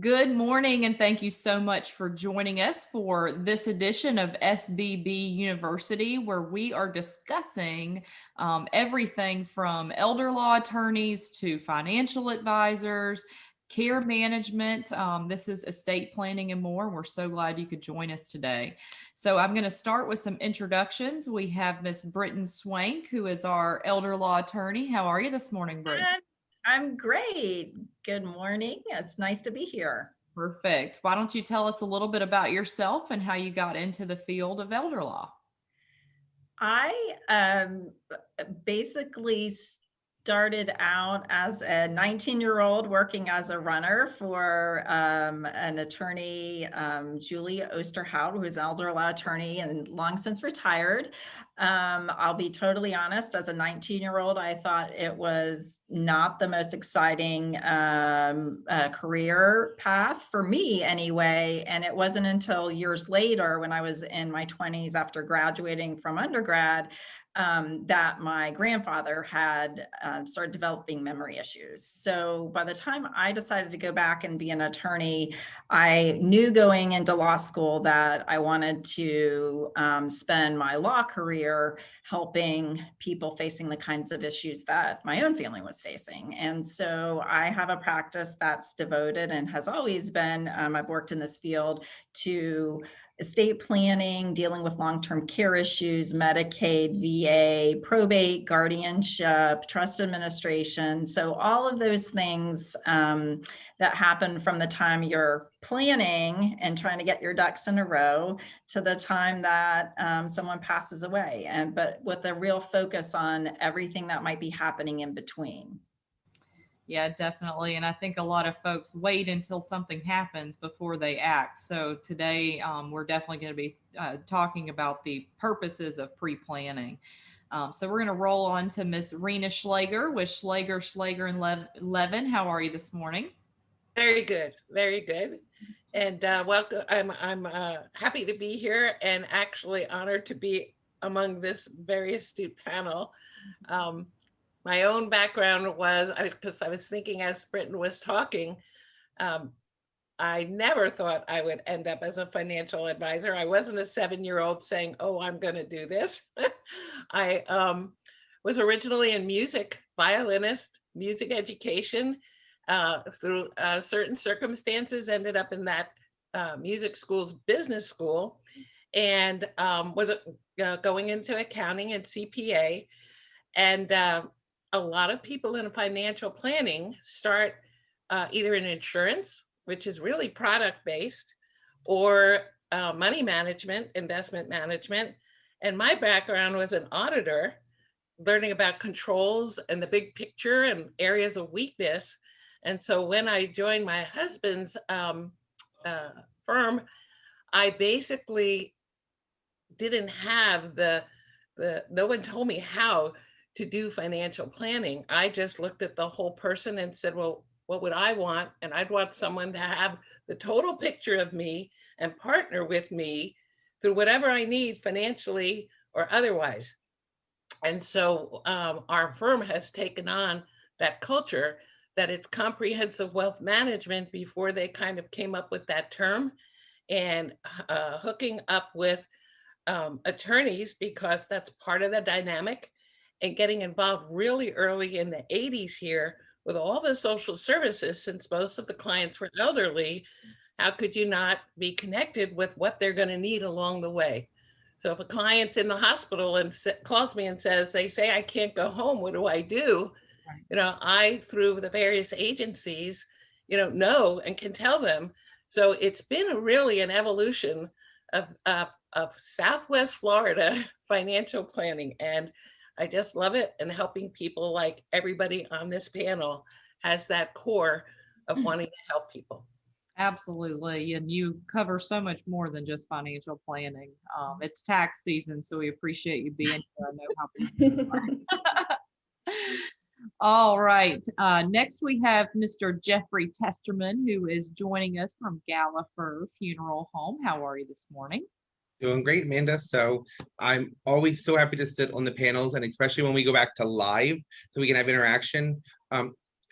Good morning, and thank you so much for joining us for this edition of SBB University, where we are discussing everything from elder law attorneys to financial advisors, care management. This is estate planning and more. We're so glad you could join us today. So I'm going to start with some introductions. We have Miss Britton Swank, who is our elder law attorney. How are you this morning, Britton? I'm great. Good morning. It's nice to be here. Perfect. Why don't you tell us a little bit about yourself and how you got into the field of elder law? I basically started out as a 19-year-old working as a runner for an attorney, Julie Osterhout, who is an elder law attorney and long since retired. I'll be totally honest, as a 19-year-old, I thought it was not the most exciting career path for me anyway. And it wasn't until years later, when I was in my 20s after graduating from undergrad, that my grandfather had started developing memory issues. So by the time I decided to go back and be an attorney, I knew going into law school that I wanted to spend my law career helping people facing the kinds of issues that my own family was facing. And so I have a practice that's devoted and has always been, I've worked in this field, to estate planning, dealing with long-term care issues, Medicaid, VA, probate, guardianship, trust administration. So all of those things that happen from the time you're planning and trying to get your ducks in a row to the time that someone passes away, but with a real focus on everything that might be happening in between. Yeah, definitely. And I think a lot of folks wait until something happens before they act. So today we're definitely going to be talking about the purposes of pre-planning. So we're going to roll on to Miss Rena Schlager with Schlager and Levin. How are you this morning? Very good, very good. And welcome. I'm happy to be here and actually honored to be among this very astute panel. My own background was, because I was thinking as Britton was talking, I never thought I would end up as a financial advisor. I wasn't a 7-year-old saying, oh, I'm going to do this. I was originally in music, violinist, music education. Through certain circumstances, ended up in that music school's business school, and was going into accounting and CPA. And a lot of people in financial planning start either in insurance, which is really product based, or money management, investment management. And my background was an auditor, learning about controls and the big picture and areas of weakness. And so when I joined my husband's firm, I basically didn't have no one told me how to do financial planning. I just looked at the whole person and said, well, what would I want? And I'd want someone to have the total picture of me and partner with me through whatever I need financially or otherwise. And so our firm has taken on that culture, that it's comprehensive wealth management before they kind of came up with that term, and hooking up with attorneys, because that's part of the dynamic, and getting involved really early in the 80s here with all the social services, since most of the clients were elderly. How could you not be connected with what they're going to need along the way? So if a client's in the hospital and calls me and says, they say, I can't go home, what do I do? I, through the various agencies, know and can tell them. So it's been really an evolution of Southwest Florida financial planning. And I just love it. And helping people, like everybody on this panel, has that core of wanting to help people. Absolutely. And you cover so much more than just financial planning. It's tax season, so we appreciate you being here. I know how busy you are. All right. Next, we have Mr. Jeffrey Testerman, who is joining us from Gallagher Funeral Home. How are you this morning? Doing great, Amanda. So I'm always so happy to sit on the panels, and especially when we go back to live so we can have interaction.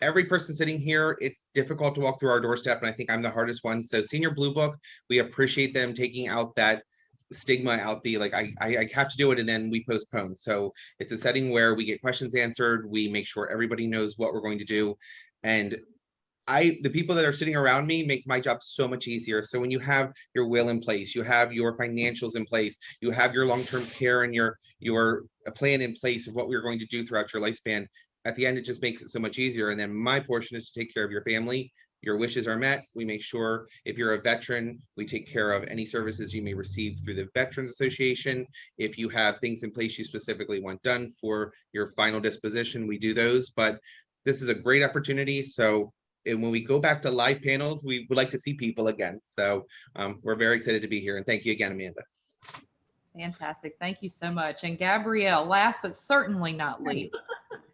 every person sitting here, it's difficult to walk through our doorstep, and I think I'm the hardest one. So Senior Blue Book, we appreciate them taking out that stigma, out the like I have to do it and then we postpone. So it's a setting where we get questions answered, we make sure everybody knows what we're going to do, and the people that are sitting around me make my job so much easier. So when you have your will in place, you have your financials in place, you have your long-term care and your plan in place of what we're going to do throughout your lifespan, at the end, it just makes it so much easier. And then my portion is to take care of your family. Your wishes are met. We make sure if you're a veteran, we take care of any services you may receive through the Veterans Association. If you have things in place you specifically want done for your final disposition, we do those. But this is a great opportunity. So and when we go back to live panels, we would like to see people again. So we're very excited to be here. And thank you again, Amanda. Fantastic. Thank you so much. And Gabrielle, last but certainly not least.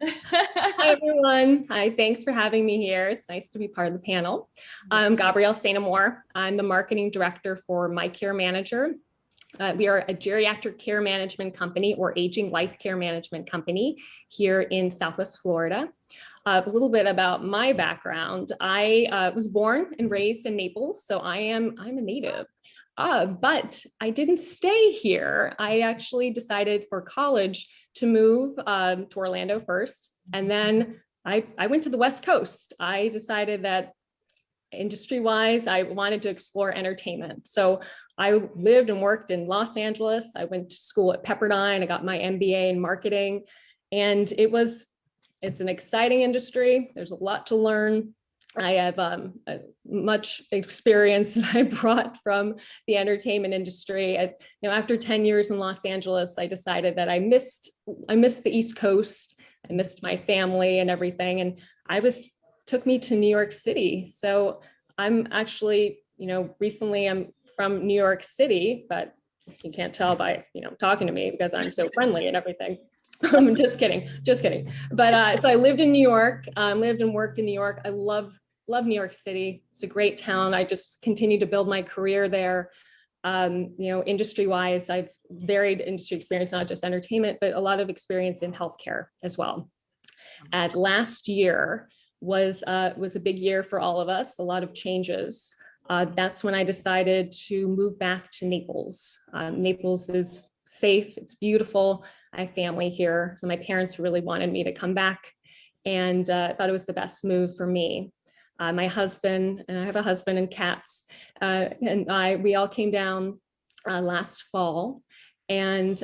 Hi, everyone. Hi, thanks for having me here. It's nice to be part of the panel. I'm Gabrielle Sainamore. I'm the marketing director for My Care Manager. We are a geriatric care management company or aging life care management company here in Southwest Florida. A little bit about my background. I was born and raised in Naples, so I'm a native. But I didn't stay here. I actually decided for college to move to Orlando first, and then I went to the West Coast. I decided that industry-wise, I wanted to explore entertainment. So I lived and worked in Los Angeles. I went to school at Pepperdine. I got my MBA in marketing, and it's an exciting industry. There's a lot to learn. I have much experience that I brought from the entertainment industry. After 10 years in Los Angeles, I decided that I missed the East Coast. I missed my family and everything. And took me to New York City. So I'm actually, recently I'm from New York City, but you can't tell by, talking to me because I'm so friendly and everything. I'm just kidding. But so I lived in New York, lived and worked in New York. I love New York City. It's a great town. I just continue to build my career there. Industry wise, I've varied industry experience, not just entertainment, but a lot of experience in healthcare as well. Last year was a big year for all of us, a lot of changes. That's when I decided to move back to Naples. Naples is safe, it's beautiful. I have family here, so my parents really wanted me to come back, and thought it was the best move for me. My husband, and I have a husband and cats, we all came down last fall, and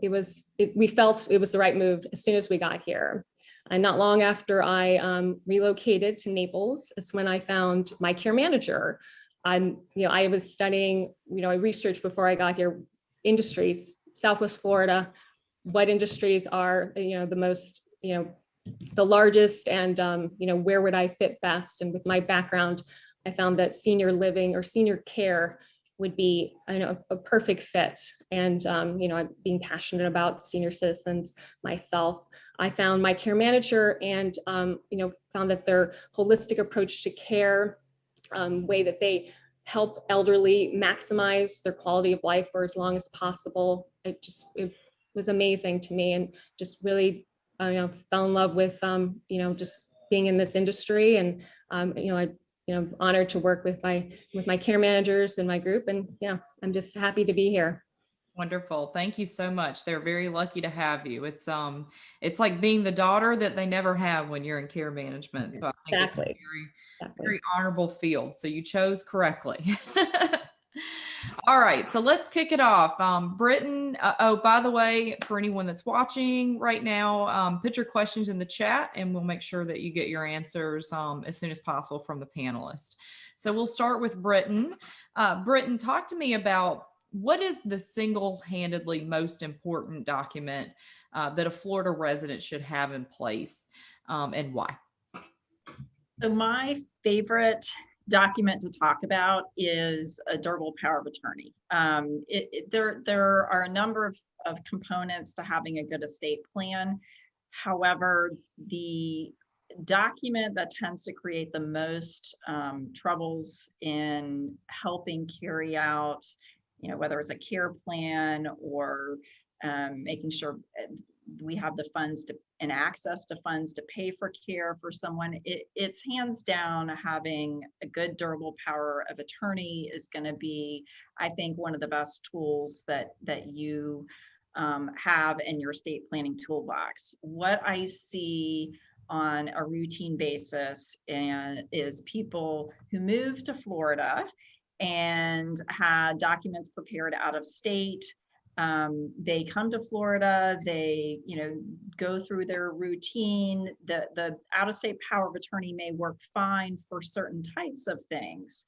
we felt it was the right move as soon as we got here. And not long after I relocated to Naples, it's when I found My Care Manager. I was studying, I researched before I got here, industries, Southwest Florida, what industries are, the most, the largest, and, where would I fit best? And with my background, I found that senior living or senior care would be, a perfect fit. And, I'm being passionate about senior citizens myself. I found My Care Manager and, found that their holistic approach to care, way that they help elderly maximize their quality of life for as long as possible. It was amazing to me, and just really, fell in love with, just being in this industry. And, I'm honored to work with my care managers and my group. And I'm just happy to be here. Wonderful. Thank you so much. They're very lucky to have you. It's like being the daughter that they never have when you're in care management. So I think Exactly. it's a very honorable field. So you chose correctly. All right, so let's kick it off. Britton, by the way, for anyone that's watching right now, put your questions in the chat and we'll make sure that you get your answers as soon as possible from the panelists. So we'll start with Britton. Britton, talk to me about what is the single-handedly most important document that a Florida resident should have in place, and why? So my favorite document to talk about is a durable power of attorney. There are a number of components to having a good estate plan. However, the document that tends to create the most troubles in helping carry out, whether it's a care plan or making sure we have the funds and access to funds to pay for care for someone. It's hands down, having a good durable power of attorney is going to be, I think, one of the best tools that you have in your estate planning toolbox. What I see on a routine basis is people who move to Florida and had documents prepared out of state. They come to Florida, they, go through their routine. The out-of-state power of attorney may work fine for certain types of things.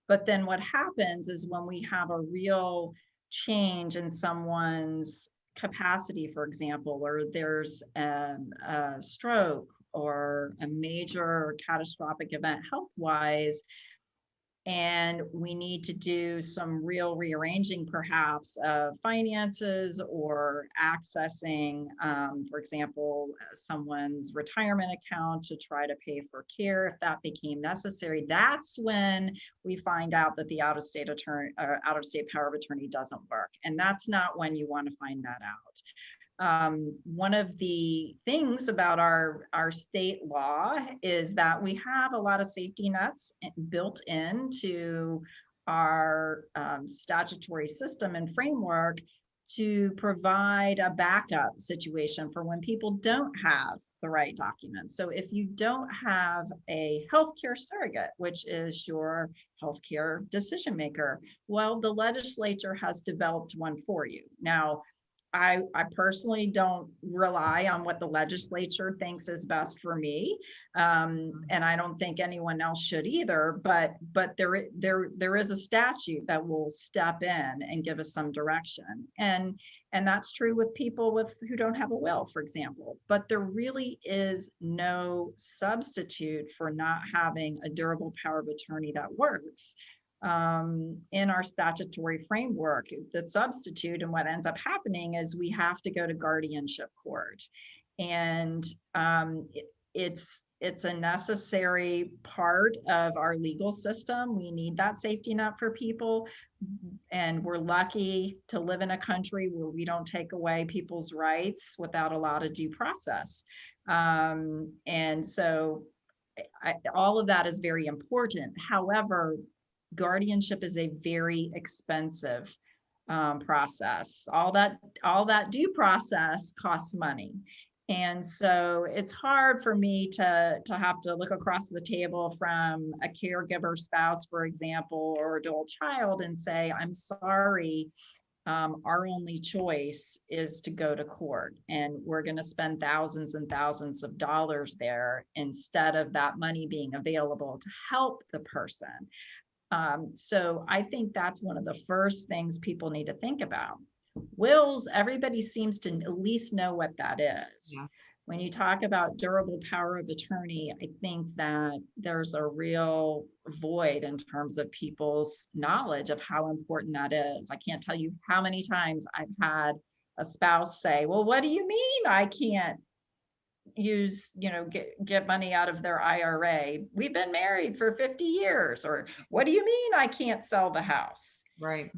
But then what happens is when we have a real change in someone's capacity, for example, or there's a stroke or a major catastrophic event health-wise, and we need to do some real rearranging perhaps of finances or accessing, for example, someone's retirement account to try to pay for care if that became necessary. That's when we find out that the out-of-state power of attorney doesn't work. And that's not when you want to find that out. One of the things about our state law is that we have a lot of safety nets built into our statutory system and framework to provide a backup situation for when people don't have the right documents. So if you don't have a healthcare surrogate, which is your healthcare decision maker, well, the legislature has developed one for you. Now, I personally don't rely on what the legislature thinks is best for me, and I don't think anyone else should either. But there is a statute that will step in and give us some direction, and that's true with people who don't have a will, for example. But there really is no substitute for not having a durable power of attorney that works. In our statutory framework, the substitute, and what ends up happening is we have to go to guardianship court, and it's a necessary part of our legal system. We need that safety net for people, and we're lucky to live in a country where we don't take away people's rights without a lot of due process, and so all of that is very important. However, guardianship is a very expensive process. All that due process costs money. And so it's hard for me to have to look across the table from a caregiver spouse, for example, or adult child and say, I'm sorry, our only choice is to go to court, and we're going to spend thousands and thousands of dollars there instead of that money being available to help the person. So I think that's one of the first things people need to think about. Wills, everybody seems to at least know what that is. Yeah. When you talk about durable power of attorney, I think that there's a real void in terms of people's knowledge of how important that is. I can't tell you how many times I've had a spouse say, well, what do you mean I can't use, get money out of their IRA? We've been married for 50 years. Or what do you mean I can't sell the house? Right.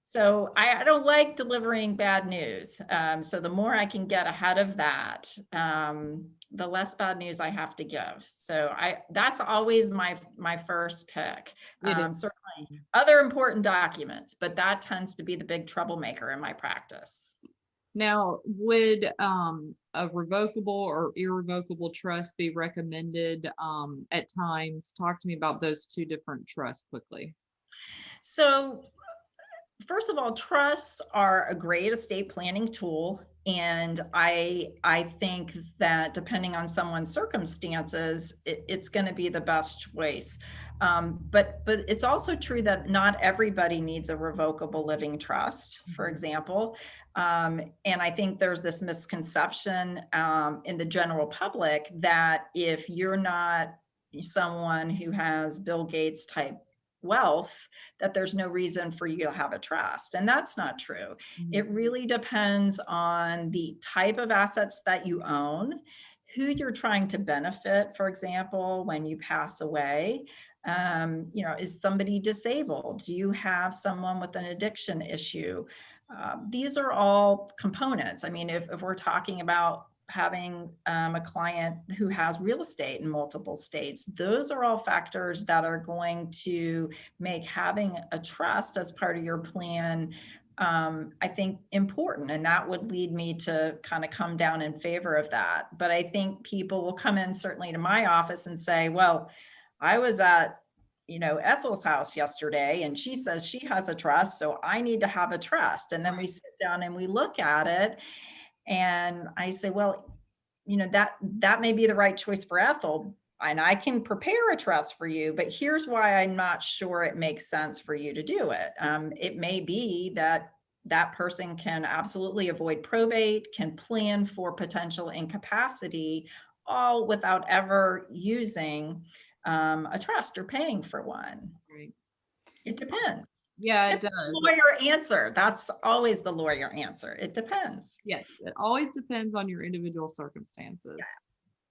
So I don't like delivering bad news. So the more I can get ahead of that, the less bad news I have to give. So that's always my first pick. Certainly other important documents, but that tends to be the big troublemaker in my practice. Now, would a revocable or irrevocable trust be recommended at times? Talk to me about those two different trusts quickly. So first of all, trusts are a great estate planning tool. And I think that depending on someone's circumstances, it's going to be the best choice. But it's also true that not everybody needs a revocable living trust, for example. And I think there's this misconception in the general public that if you're not someone who has Bill Gates type wealth, that there's no reason for you to have a trust. And that's not true. Mm-hmm. It really depends on the type of assets that you own, who you're trying to benefit. For example, when you pass away, is somebody disabled? Do you have someone with an addiction issue? These are all components. I mean, if we're talking about having a client who has real estate in multiple states, those are all factors that are going to make having a trust as part of your plan, I think, important. And that would lead me to kind of come down in favor of that. But I think people will come in certainly to my office and say, well, I was at Ethel's house yesterday and she says she has a trust, so I need to have a trust. And then we sit down and we look at it and I say, well, that may be the right choice for Ethel and I can prepare a trust for you, but here's why I'm not sure it makes sense for you to do it. It may be that that person can absolutely avoid probate, can plan for potential incapacity, all without ever using a trust or paying for one. Right. It depends. Yeah, it Typical does. lawyer answer. That's always the lawyer answer. It depends. Yes, it always depends on your individual circumstances.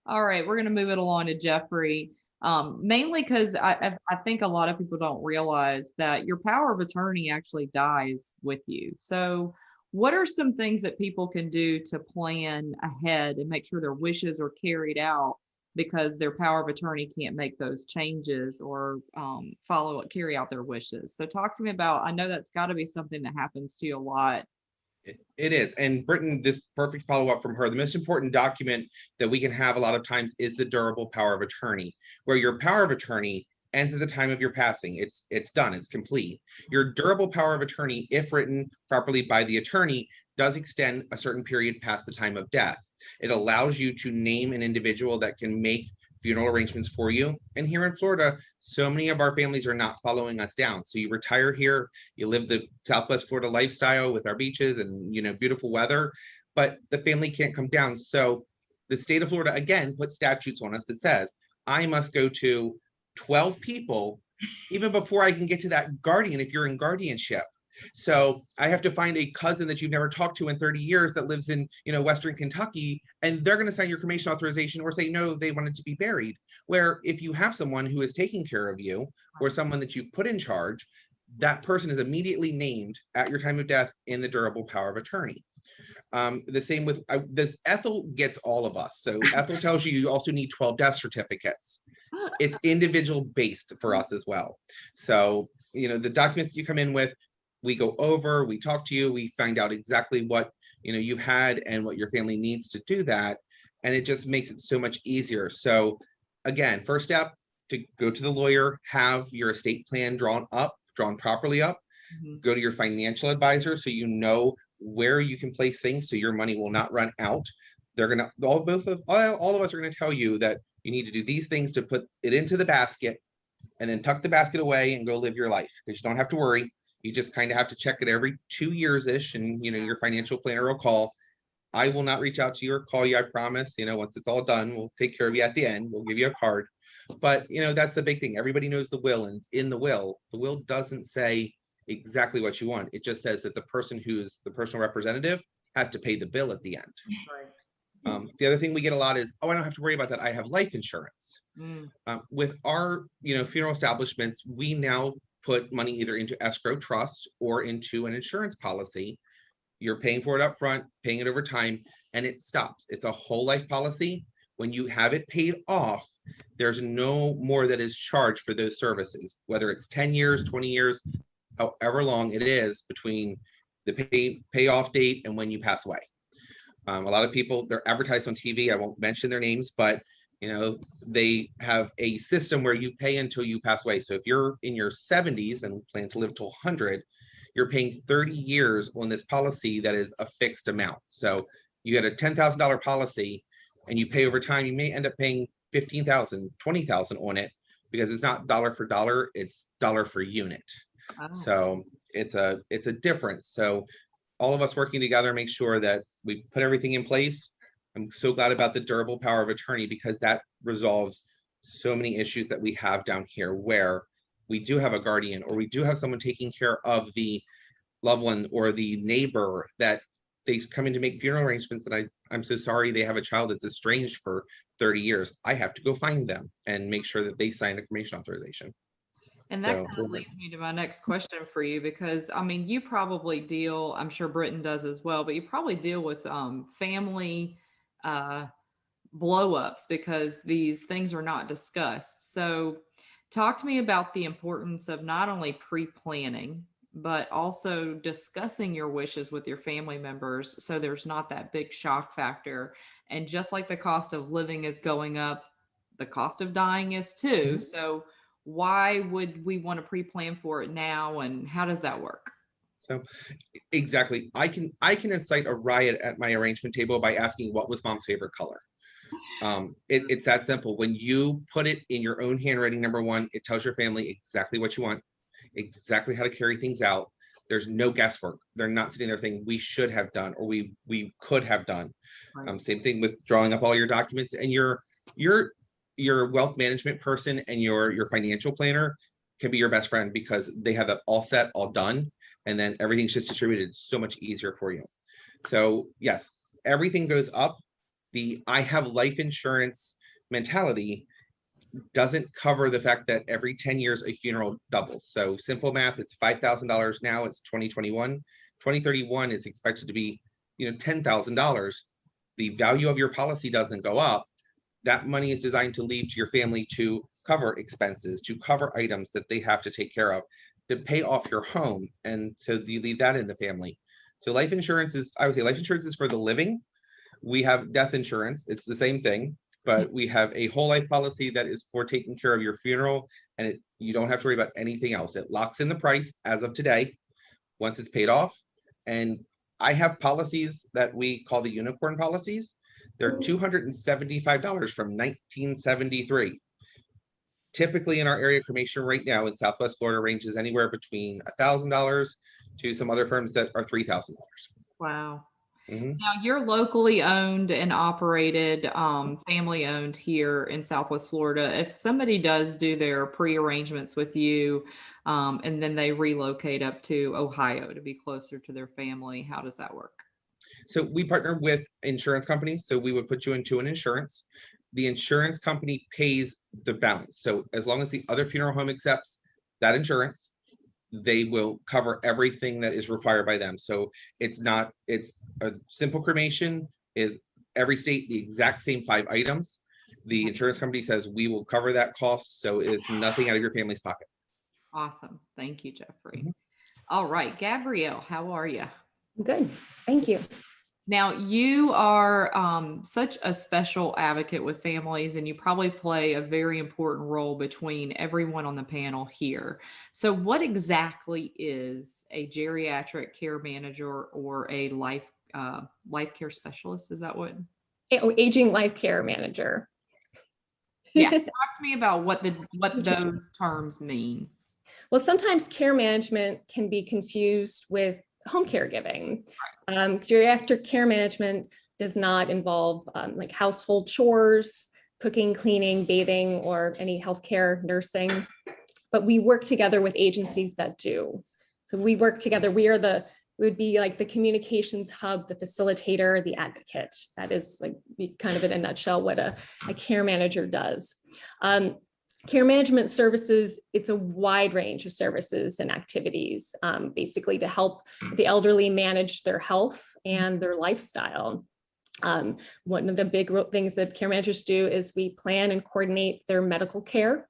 All right, we're going to move it along to Jeffrey. Mainly because I think a lot of people don't realize that your power of attorney actually dies with you. So what are some things that people can do to plan ahead and make sure their wishes are carried out because their power of attorney can't make those changes or carry out their wishes? So talk to me about, I know that's got to be something that happens to you a lot. It is. And Britton, this perfect follow-up from her, the most important document that we can have a lot of times is the durable power of attorney, where your power of attorney ends at the time of your passing. It's done, it's complete. Your durable power of attorney, if written properly by the attorney, does extend a certain period past the time of death. It allows you to name an individual that can make funeral arrangements for you. And here in Florida, so many of our families are not following us down. So you retire here, you live the Southwest Florida lifestyle with our beaches and beautiful weather, but the family can't come down. So the state of Florida, again, put statutes on us that says, I must go to 12 people even before I can get to that guardian if you're in guardianship. So I have to find a cousin that you've never talked to in 30 years that lives in, Western Kentucky, and they're going to sign your cremation authorization or say, no, they want it to be buried. Where if you have someone who is taking care of you or someone that you've put in charge, that person is immediately named at your time of death in the durable power of attorney. The same with this. Ethel gets all of us. So Ethel tells you also need 12 death certificates. It's individual based for us as well. So, the documents you come in with, we go over, we talk to you, we find out exactly what you've had and what your family needs to do that. And it just makes it so much easier. So again, first step, to go to the lawyer, have your estate plan drawn properly up, go to your financial advisor so you know where you can place things so your money will not run out. They're gonna all of us are going to tell you that you need to do these things to put it into the basket and then tuck the basket away and go live your life, because you don't have to worry. You just kind of have to check it every 2 years-ish, and your financial planner will call. I will not reach out to you or call you, I promise. Once it's all done, we'll take care of you at the end. We'll give you a card. But that's the big thing. Everybody knows the will, and it's in the will. The will doesn't say exactly what you want. It just says that the person who's the personal representative has to pay the bill at the end. Right. The other thing we get a lot is, I don't have to worry about that. I have life insurance. With our funeral establishments, we now put money either into escrow trust or into an insurance policy. You're paying for it up front, paying it over time, and it stops. It's a whole life policy. When you have it paid off, there's no more that is charged for those services, whether it's 10 years, 20 years, however long it is between the payoff date and when you pass away. A lot of people, they're advertised on TV. I won't mention their names, but they have a system where you pay until you pass away. So if you're in your 70s and plan to live till 100, you're paying 30 years on this policy that is a fixed amount. So you get a $10,000 policy and you pay over time, you may end up paying $15,000, $20,000 on it, because it's not dollar for dollar, it's dollar for unit. So it's a difference. So all of us working together make sure that we put everything in place. I'm so glad about the durable power of attorney, because that resolves so many issues that we have down here where we do have a guardian or we do have someone taking care of the loved one or the neighbor that they come in to make funeral arrangements, and I'm so sorry they have a child that's estranged for 30 years. I have to go find them and make sure that they sign the cremation authorization. And that kind of leads me to my next question for you, because I mean, you probably deal, I'm sure Britton does as well, but you probably deal with family blow ups because these things are not discussed. So, talk to me about the importance of not only pre planning, but also discussing your wishes with your family members so there's not that big shock factor. And just like the cost of living is going up, the cost of dying is too. So, why would we want to pre plan for it now? And how does that work? So exactly. I can incite a riot at my arrangement table by asking what was mom's favorite color. It's that simple. When you put it in your own handwriting, number one, it tells your family exactly what you want, exactly how to carry things out. There's no guesswork. They're not sitting there thinking we should have done or we could have done. Right. Same thing with drawing up all your documents, and your wealth management person and your financial planner can be your best friend because they have that all set, all done, and then everything's just distributed so much easier for you. So yes, everything goes up. The I have life insurance mentality doesn't cover the fact that every 10 years a funeral doubles. So simple math, it's $5,000 now, it's 2021. 2031 is expected to be, $10,000. The value of your policy doesn't go up. That money is designed to leave to your family to cover expenses, to cover items that they have to take care of, to pay off your home. And so you leave that in the family. So life insurance is, I would say life insurance is for the living. We have death insurance. It's the same thing, but we have a whole life policy that is for taking care of your funeral, and you don't have to worry about anything else. It locks in the price as of today, once it's paid off. And I have policies that we call the unicorn policies. They're $275 from 1973. Typically in our area, cremation right now in Southwest Florida ranges anywhere between $1,000 to some other firms that are $3,000. Wow. Mm-hmm. Now you're locally owned and operated, family owned here in Southwest Florida. If somebody does do their pre-arrangements with you, and then they relocate up to Ohio to be closer to their family, how does that work? So we partner with insurance companies. So we would put you into an insurance. The insurance company pays the balance. So as long as the other funeral home accepts that insurance, they will cover everything that is required by them. So it's a simple cremation is every state, the exact same 5 items. The insurance company says we will cover that cost. So it's nothing out of your family's pocket. Awesome. Thank you, Jeffrey. Mm-hmm. All right, Gabrielle, how are you? Good. Thank you. Now, you are such a special advocate with families, and you probably play a very important role between everyone on the panel here. So what exactly is a geriatric care manager or a life care specialist? Is that what? Aging life care manager. Yeah. Talk to me about what those terms mean. Well, sometimes care management can be confused with home caregiving. Geriatric care management does not involve like household chores, cooking, cleaning, bathing, or any healthcare nursing, but we work together with agencies that do. So we work together. We would be like the communications hub, the facilitator, the advocate. That is like kind of in a nutshell what a care manager does. Care management services, it's a wide range of services and activities, basically to help the elderly manage their health and their lifestyle. One of the big things that care managers do is we plan and coordinate their medical care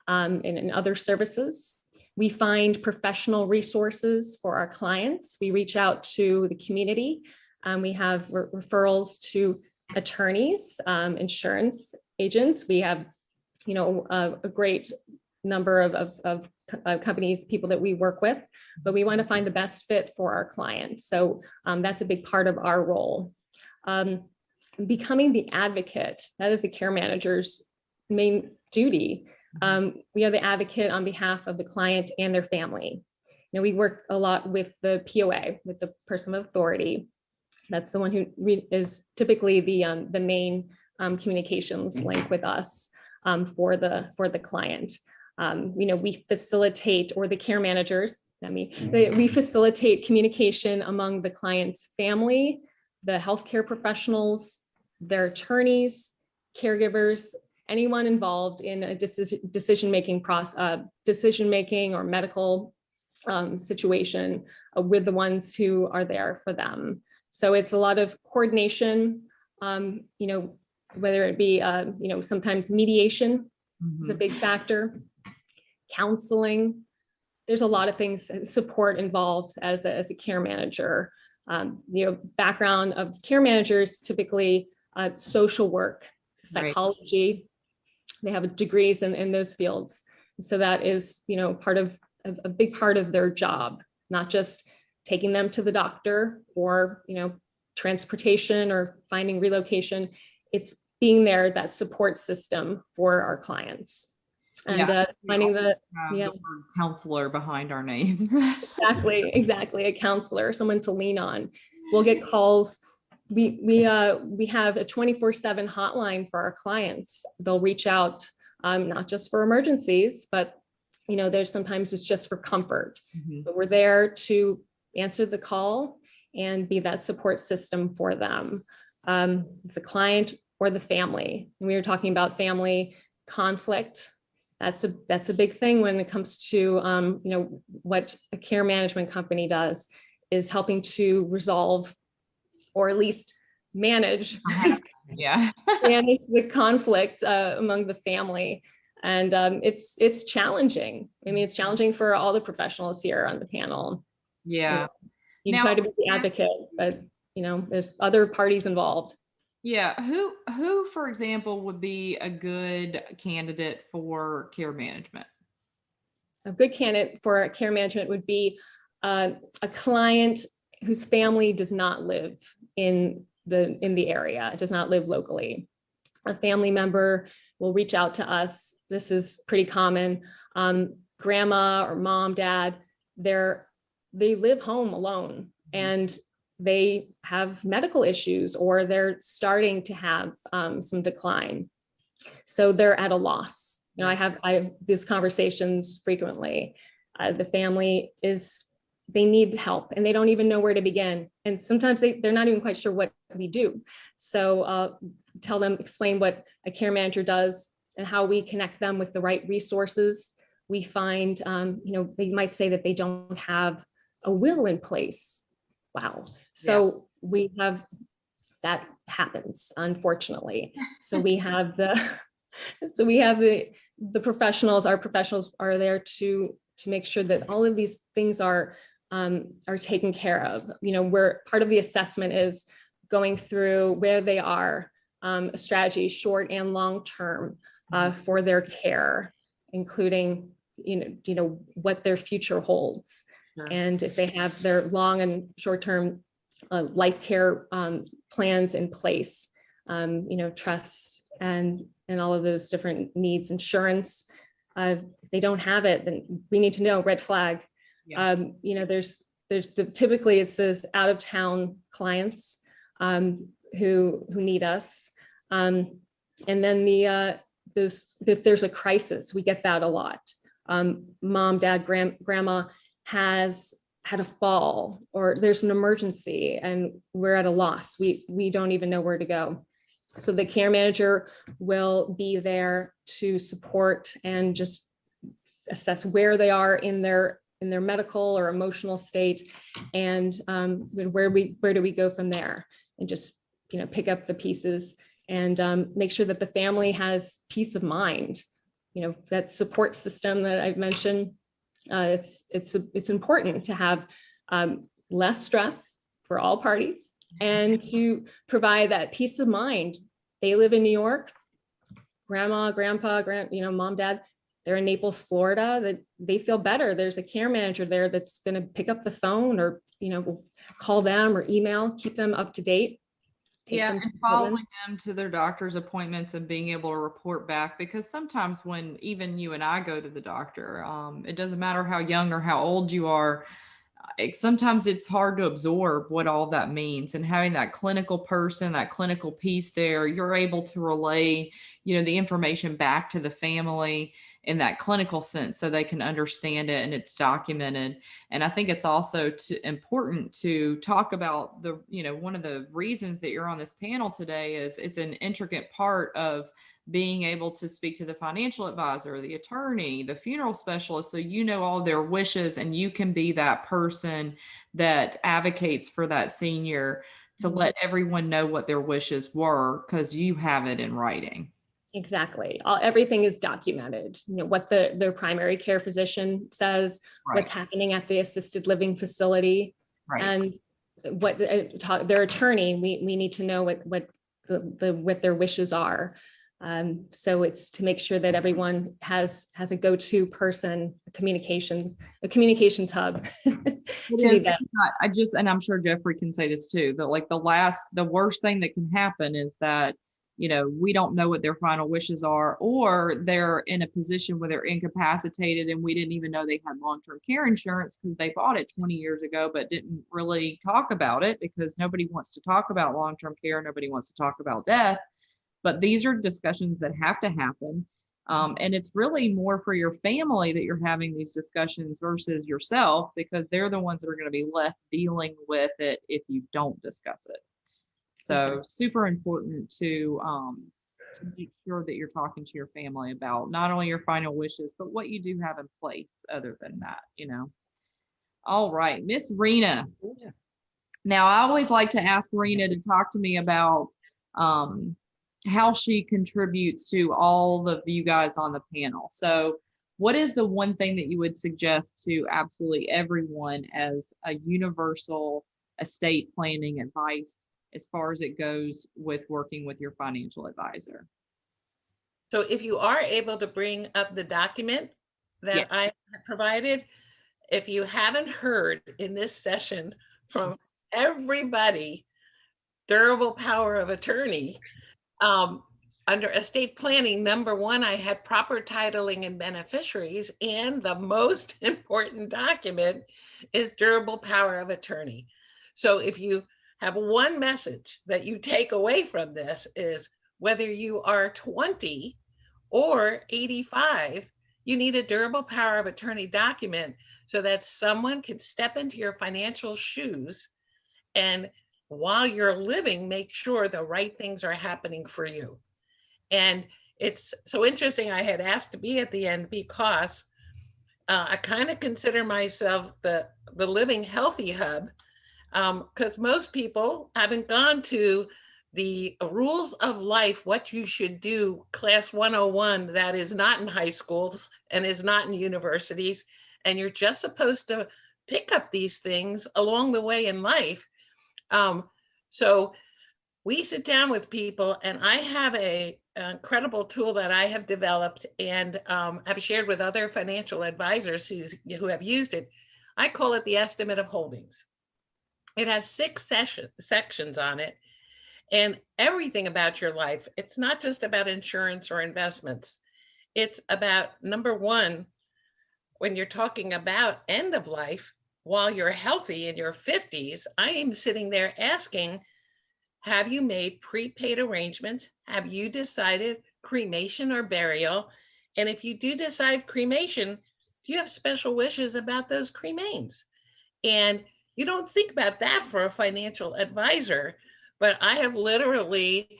and other services. We find professional resources for our clients. We reach out to the community. We have referrals to attorneys, insurance agents. We have a great number of companies, people that we work with, but we want to find the best fit for our clients. So that's a big part of our role. Becoming the advocate, that is the care manager's main duty. We are the advocate on behalf of the client and their family. We work a lot with the POA, with the person of authority. That's the one who is typically the main communications link with us. For the client. We facilitate, or the care managers, we facilitate communication among the client's family, the healthcare professionals, their attorneys, caregivers, anyone involved in a decision-making process, decision-making or medical situation with the ones who are there for them. So it's a lot of coordination, whether it be, sometimes mediation is a big factor, counseling. There's a lot of things, support involved as a care manager. Background of care managers, typically social work, psychology. They have degrees in those fields. And so that is, part of a big part of their job, not just taking them to the doctor or, transportation or finding relocation. It's being there, that support system for our clients. And finding the word counselor behind our names. Exactly. A counselor, someone to lean on. We'll get calls. We have a 24/7 hotline for our clients. They'll reach out, not just for emergencies, but there's sometimes it's just for comfort. But we're there to answer the call and be that support system for them, the client or the family. And we were talking about family conflict. That's a big thing when it comes to what a care management company does, is helping to resolve or at least manage manage the conflict among the family. And it's challenging. I mean, it's challenging for all the professionals here on the panel. Yeah. You try to be the advocate, but there's other parties involved. Yeah. Who, for example, would be a good candidate for care management? A good candidate for care management would be a client whose family does not live in the area, does not live locally. A family member will reach out to us. This is pretty common. Grandma or mom, dad, they live home alone and they have medical issues, or they're starting to have some decline. So they're at a loss. I have these conversations frequently. The family they need help and they don't even know where to begin. And sometimes they're not even quite sure what we do. So explain what a care manager does and how we connect them with the right resources. We find, they might say that they don't have a will in place. Wow. So we have, that happens, unfortunately. So we have the professionals, our professionals are there to make sure that all of these things are taken care of. Where part of the assessment is going through where they are, a strategy, short and long term, for their care, including, what their future holds. Sure. And if they have their long and short term life care plans in place, trusts and all of those different needs, insurance. If they don't have it, then we need to know, red flag. Yeah. There's typically it's those out of town clients who need us. And then if there's a crisis, we get that a lot. Mom, dad, grandma has had a fall, or there's an emergency and we're at a loss. We don't even know where to go. So the care manager will be there to support and just assess where they are in their medical or emotional state, and where do we go from there, and just pick up the pieces and make sure that the family has peace of mind. That support system that I've mentioned, it's important to have less stress for all parties and to provide that peace of mind. They live in New York, grandma, grandpa, mom, dad, they're in Naples, Florida, that they feel better. There's a care manager there that's going to pick up the phone or, call them or email, keep them up to date. And following them to their doctor's appointments and being able to report back, because sometimes when even you and I go to the doctor, it doesn't matter how young or how old you are, sometimes it's hard to absorb what all that means. And having that clinical person, that clinical piece there, you're able to relay, the information back to the family in that clinical sense so they can understand it and it's documented. And I think it's also important to talk about one of the reasons that you're on this panel today is it's an intricate part of being able to speak to the financial advisor, the attorney, the funeral specialist, so you know all their wishes and you can be that person that advocates for that senior to let everyone know what their wishes were because you have it in writing. Exactly. Everything is documented. You know, what their primary care physician says, what's happening at the assisted living facility, and what their attorney. We need to know what their wishes are. So it's to make sure that everyone has a go-to person, a communications hub. And I'm sure Jeffrey can say this too, but like the worst thing that can happen is that, you know, we don't know what their final wishes are, or they're in a position where they're incapacitated and we didn't even know they had long-term care insurance because they bought it 20 years ago, but didn't really talk about it because nobody wants to talk about long-term care. Nobody wants to talk about death. But these are discussions that have to happen. And it's really more for your family that you're having these discussions versus yourself, because they're the ones that are going to be left dealing with it if you don't discuss it. So super important to make sure that you're talking to your family about not only your final wishes, but what you do have in place other than that, you know. All right, Miss Rena. Now, I always like to ask Rena to talk to me about how she contributes to all of you guys on the panel. So what is the one thing that you would suggest to absolutely everyone as a universal estate planning advice as far as it goes with working with your financial advisor? So if you are able to bring up the document that I have provided, if you haven't heard in this session from everybody, durable power of attorney, under estate planning, number one, I had proper titling and beneficiaries, and the most important document is durable power of attorney. So if you have one message that you take away from this, is whether you are 20 or 85, you need a durable power of attorney document so that someone can step into your financial shoes and while you're living, make sure the right things are happening for you. And it's so interesting. I had asked to be at the end because I kind of consider myself the living healthy hub, because most people haven't gone to the rules of life, what you should do, class 101, that is not in high schools and is not in universities. And you're just supposed to pick up these things along the way in life. So we sit down with people, and I have an incredible tool that I have developed and have shared with other financial advisors who have used it. I call it the estimate of holdings. It has 6 sections on it, and everything about your life. It's not just about insurance or investments. It's about, number one, when you're talking about end of life, while you're healthy in your 50s, I am sitting there asking, have you made prepaid arrangements? Have you decided cremation or burial? And if you do decide cremation, do you have special wishes about those cremains? And you don't think about that for a financial advisor, but I have literally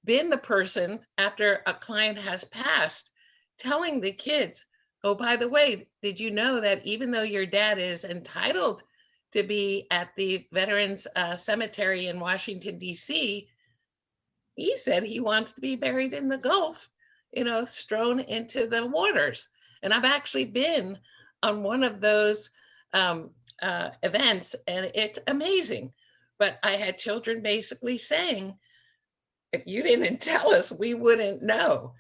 been the person after a client has passed, telling the kids, oh, by the way, did you know that even though your dad is entitled to be at the Veterans Cemetery in Washington, D.C., he said he wants to be buried in the Gulf, you know, strewn into the waters. And I've actually been on one of those events, and it's amazing. But I had children basically saying, if you didn't tell us, we wouldn't know.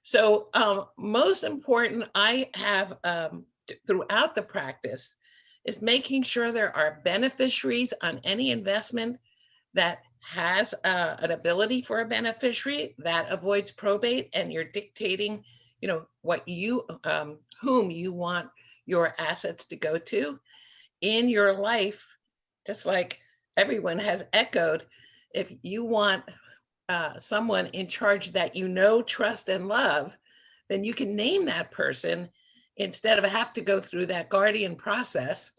So most important, I have throughout the practice is making sure there are beneficiaries on any investment that has an ability for a beneficiary that avoids probate, and you're dictating, you know, what you, whom you want your assets to go to in your life. Just like everyone has echoed, if you want someone in charge that you know, trust, and love, then you can name that person instead of have to go through that guardian process.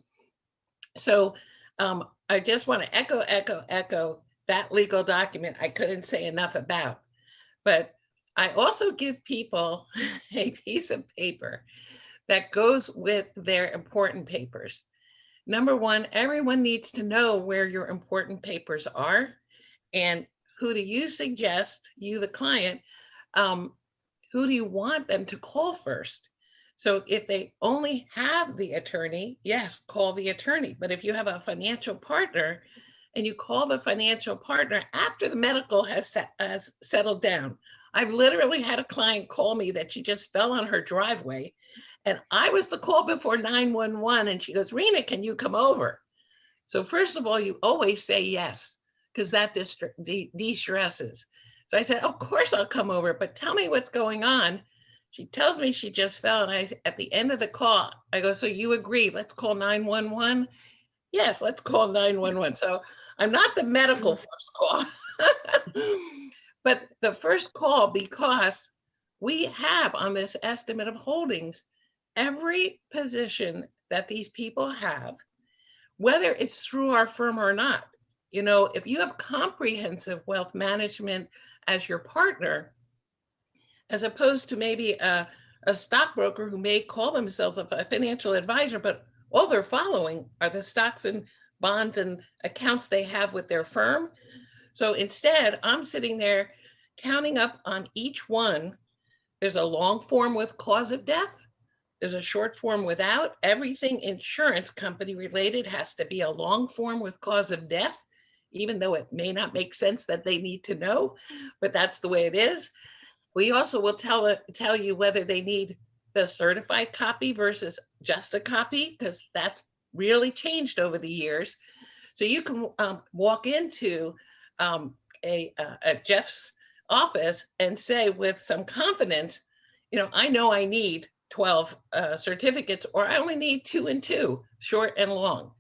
So I just want to echo that legal document I couldn't say enough about. But I also give people a piece of paper that goes with their important papers. Number one, everyone needs to know where your important papers are and who do you suggest, you the client, who do you want them to call first? So if they only have the attorney, yes, call the attorney. But if you have a financial partner and you call the financial partner after the medical has settled down, I've literally had a client call me that she just fell on her driveway. And I was the call before 911. And she goes, Rena, can you come over? So first of all, you always say yes, because that de-stresses. So I said, of course I'll come over, but tell me what's going on. She tells me she just fell. And at the end of the call, I go, so you agree, let's call 911? Yes, let's call 911. So I'm not the medical first call, but the first call, because we have on this estimate of holdings, every position that these people have, whether it's through our firm or not. You know, if you have comprehensive wealth management as your partner, as opposed to maybe a stockbroker who may call themselves a financial advisor, but all they're following are the stocks and bonds and accounts they have with their firm. So instead, I'm sitting there counting up on each one. There's a long form with cause of death. There's a short form without. Everything insurance company related has to be a long form with cause of death, even though it may not make sense that they need to know, but that's the way it is. We also will tell you whether they need the certified copy versus just a copy, because that's really changed over the years. So you can walk into Jeff's office and say with some confidence, you know I need 12 certificates, or I only need 2 and 2, short and long.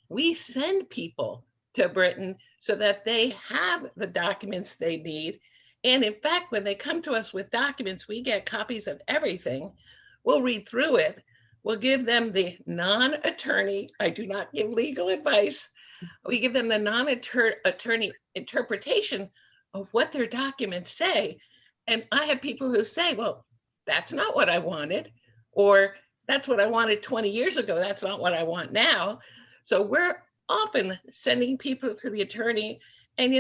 We send people to Britain so that they have the documents they need. And in fact, when they come to us with documents, we get copies of everything. We'll read through it. We'll give them the non-attorney, I do not give legal advice. We give them the non-attorney interpretation of what their documents say. And I have people who say, well, that's not what I wanted, or that's what I wanted 20 years ago. That's not what I want now. So we're often sending people to the attorney, and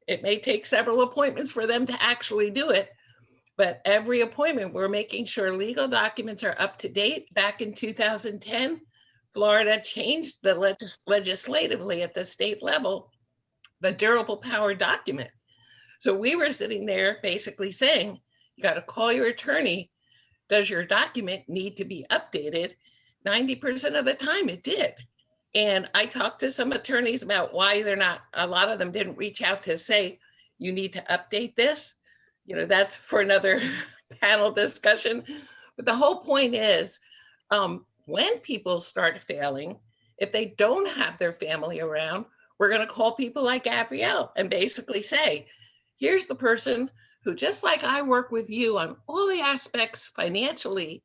it may take several appointments for them to actually do it, but every appointment we're making sure legal documents are up to date. Back in 2010, Florida changed the legislatively at the state level, the durable power document. So we were sitting there basically saying, you got to call your attorney. Does your document need to be updated? 90% of the time it did. And I talked to some attorneys about why they're not, a lot of them didn't reach out to say, you need to update this. That's for another panel discussion. But the whole point is, when people start failing, if they don't have their family around, we're going to call people like Gabrielle and basically say, here's the person who, just like I work with you on all the aspects financially,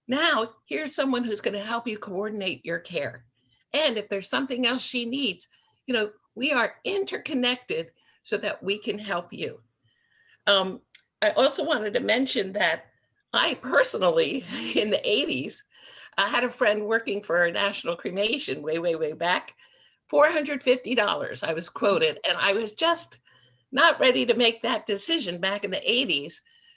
now here's someone who's going to help you coordinate your care. And if there's something else she needs, we are interconnected so that we can help you. I also wanted to mention that I personally, in the 80s, I had a friend working for a national cremation way back, $450 I was quoted, and I was just not ready to make that decision back in the 80s.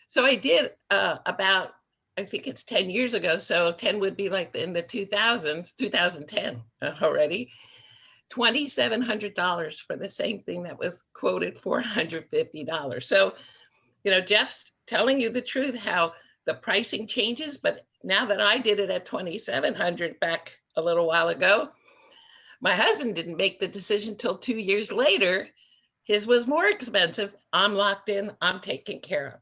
So I did about, I think it's 10 years ago. So 10 would be like in the 2000s, 2010 already, $2,700 for the same thing that was quoted $450. So, Jeff's telling you the truth, how the pricing changes. But now that I did it at $2,700 back a little while ago, my husband didn't make the decision till 2 years later. His was more expensive. I'm locked in, I'm taken care of.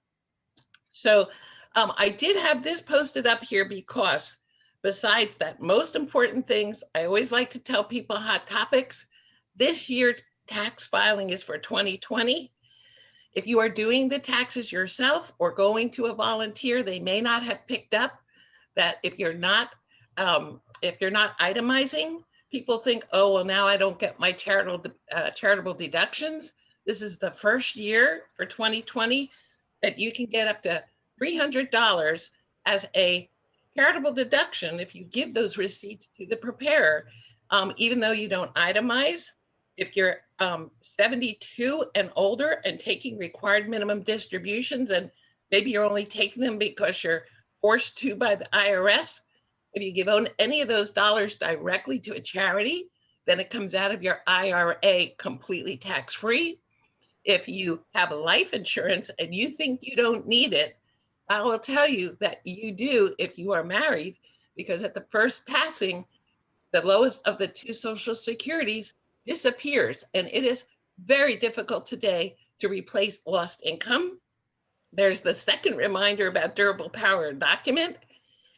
So I did have this posted up here because besides that, most important things, I always like to tell people hot topics. This year, tax filing is for 2020. If you are doing the taxes yourself or going to a volunteer, they may not have picked up that if you're not itemizing, people think, oh, well, now I don't get my charitable deductions. This is the first year for 2020. that you can get up to $300 as a charitable deduction if you give those receipts to the preparer, even though you don't itemize. If you're 72 and older and taking required minimum distributions, and maybe you're only taking them because you're forced to by the IRS, if you give any of those dollars directly to a charity, then it comes out of your IRA completely tax-free. If you have life insurance and you think you don't need it, I will tell you that you do if you are married, because at the first passing, the lowest of the two Social Securities disappears. And it is very difficult today to replace lost income. There's the second reminder about durable power document.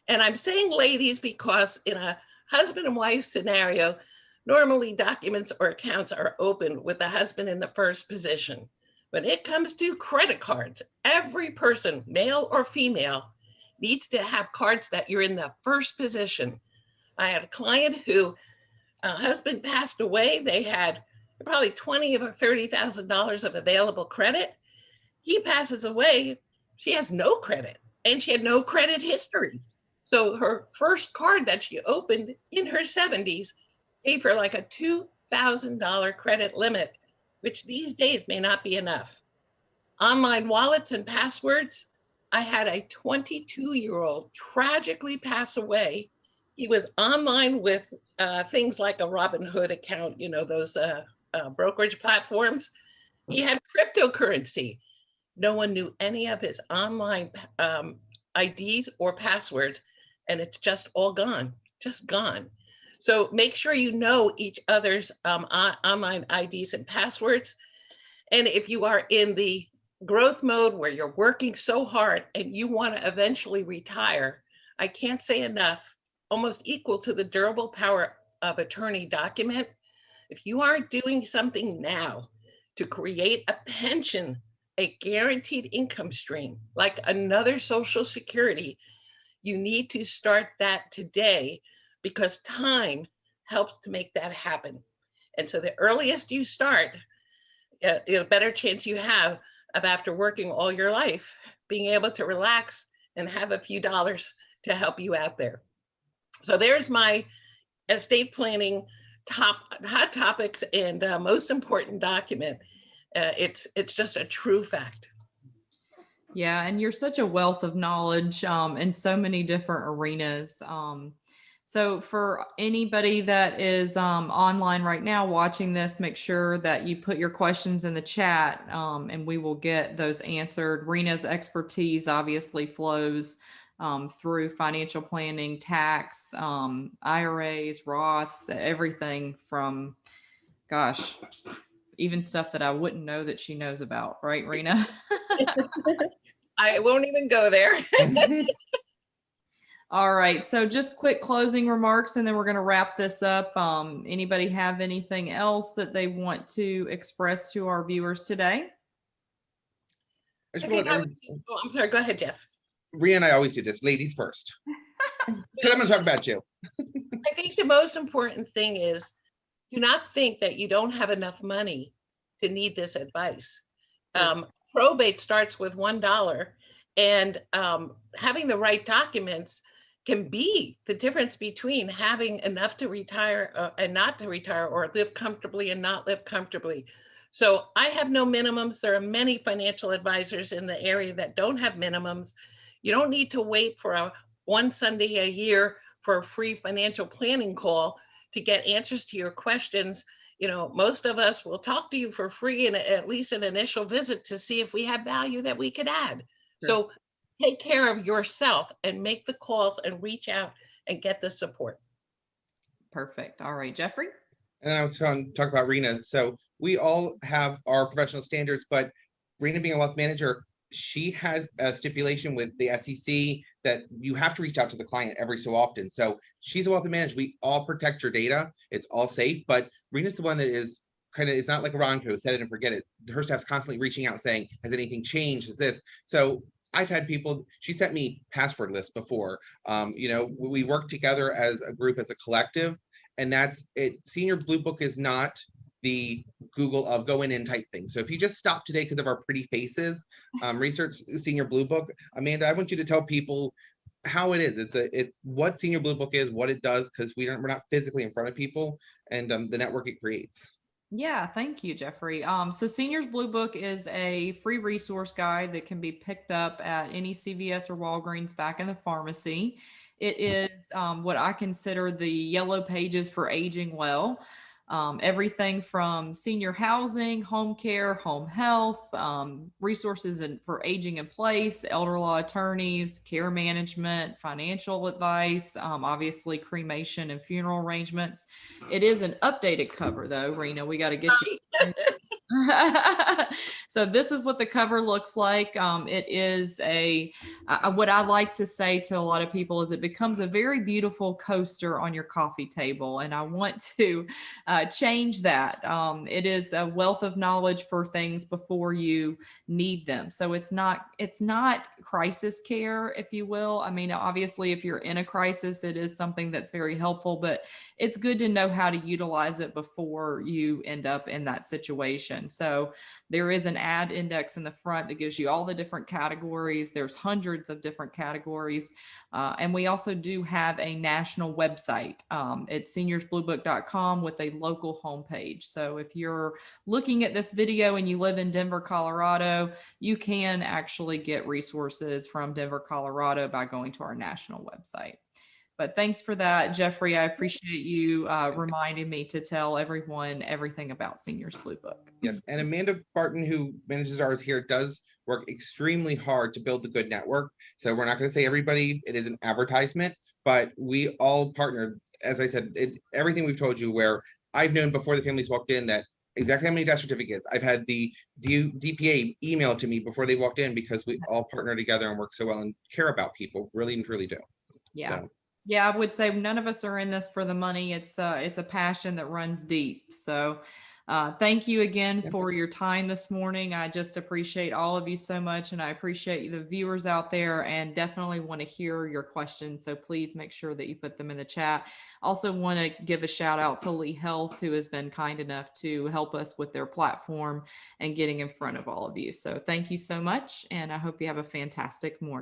And I'm saying ladies because in a husband and wife scenario, normally documents or accounts are opened with the husband in the first position. When it comes to credit cards, every person, male or female, needs to have cards that you're in the first position. I had a client who husband passed away. They had probably $20,000 or $30,000 of available credit. He passes away. She has no credit and she had no credit history. So her first card that she opened in her 70s gave her like a $2,000 credit limit, which these days may not be enough. Online wallets and passwords. I had a 22-year-old tragically pass away. He was online with things like a Robinhood account, you know, those brokerage platforms. He had cryptocurrency. No one knew any of his online IDs or passwords, and it's just all gone, just gone. So make sure you know each other's online IDs and passwords. And if you are in the growth mode where you're working so hard and you want to eventually retire, I can't say enough, almost equal to the durable power of attorney document. If you aren't doing something now to create a pension, a guaranteed income stream, like another Social Security, you need to start that today, because time helps to make that happen. And so the earliest you start, the better chance you have of, after working all your life, being able to relax and have a few dollars to help you out there. So there's my estate planning hot topics and most important document. It's just a true fact. Yeah, and you're such a wealth of knowledge in so many different arenas. So for anybody that is online right now watching this, make sure that you put your questions in the chat and we will get those answered. Rena's expertise obviously flows through financial planning, tax, IRAs, Roths, everything from, gosh, even stuff that I wouldn't know that she knows about, right, Rena? I won't even go there. All right, so just quick closing remarks and then we're going to wrap this up. Anybody have anything else that they want to express to our viewers today? I'm sorry, go ahead, Jeff. Rhea and I always do this, ladies first. Because I'm going to talk about you. I think the most important thing is, do not think that you don't have enough money to need this advice. Probate starts with $1, and having the right documents can be the difference between having enough to retire and not to retire, or live comfortably and not live comfortably. So I have no minimums. There are many financial advisors in the area that don't have minimums. You don't need to wait for one Sunday a year for a free financial planning call to get answers to your questions. You know, most of us will talk to you for free and at least an initial visit to see if we have value that we could add. Sure. So take care of yourself and make the calls and reach out and get the support. Perfect. All right, Jeffrey. And I was going to talk about Rena. So we all have our professional standards, but Rena being a wealth manager, she has a stipulation with the SEC that you have to reach out to the client every so often. So she's a wealth manager. We all protect your data. It's all safe, but Rena's the one that is kind of, it's not like Ronco, set it and forget it. Her staff's constantly reaching out saying, has anything changed? Is this? So I've had people, she sent me password lists before. You know, we work together as a group, as a collective, and that's it. Senior Blue Book is not the Google of go in and type things. So if you just stop today because of our pretty faces, research Senior Blue Book. Amanda, I want you to tell people how it is. It's what Senior Blue Book is, what it does, because we're not physically in front of people, and the network it creates. Yeah, thank you, Jeffrey. So Seniors Blue Book is a free resource guide that can be picked up at any CVS or Walgreens back in the pharmacy. It is what I consider the yellow pages for aging well. Everything from senior housing, home care, home health, resources for aging in place, elder law attorneys, care management, financial advice, obviously cremation and funeral arrangements. It is an updated cover though, Rena. We got to get you. So this is what the cover looks like. It is what I like to say to a lot of people is it becomes a very beautiful coaster on your coffee table. And I want to change that. It is a wealth of knowledge for things before you need them. So it's not crisis care, if you will. I mean, obviously, if you're in a crisis, it is something that's very helpful, but it's good to know how to utilize it before you end up in that situation. So there is an ad index in the front that gives you all the different categories. There's hundreds of different categories. And we also do have a national website. It's seniorsbluebook.com with a local homepage. So if you're looking at this video and you live in Denver, Colorado, you can actually get resources from Denver, Colorado by going to our national website. But thanks for that, Jeffrey. I appreciate you reminding me to tell everyone everything about Seniors Blue Book. Yes, and Amanda Barton, who manages ours here, does work extremely hard to build the good network. So we're not going to say everybody, it is an advertisement, but we all partner. As I said, everything we've told you, where I've known before the families walked in that exactly how many death certificates. I've had the DPA emailed to me before they walked in because we all partner together and work so well and care about people, really and truly do. Yeah. So. Yeah, I would say none of us are in this for the money. It's a passion that runs deep. So thank you again for your time this morning. I just appreciate all of you so much, and I appreciate the viewers out there and definitely want to hear your questions. So please make sure that you put them in the chat. Also want to give a shout out to Lee Health, who has been kind enough to help us with their platform and getting in front of all of you. So thank you so much, and I hope you have a fantastic morning.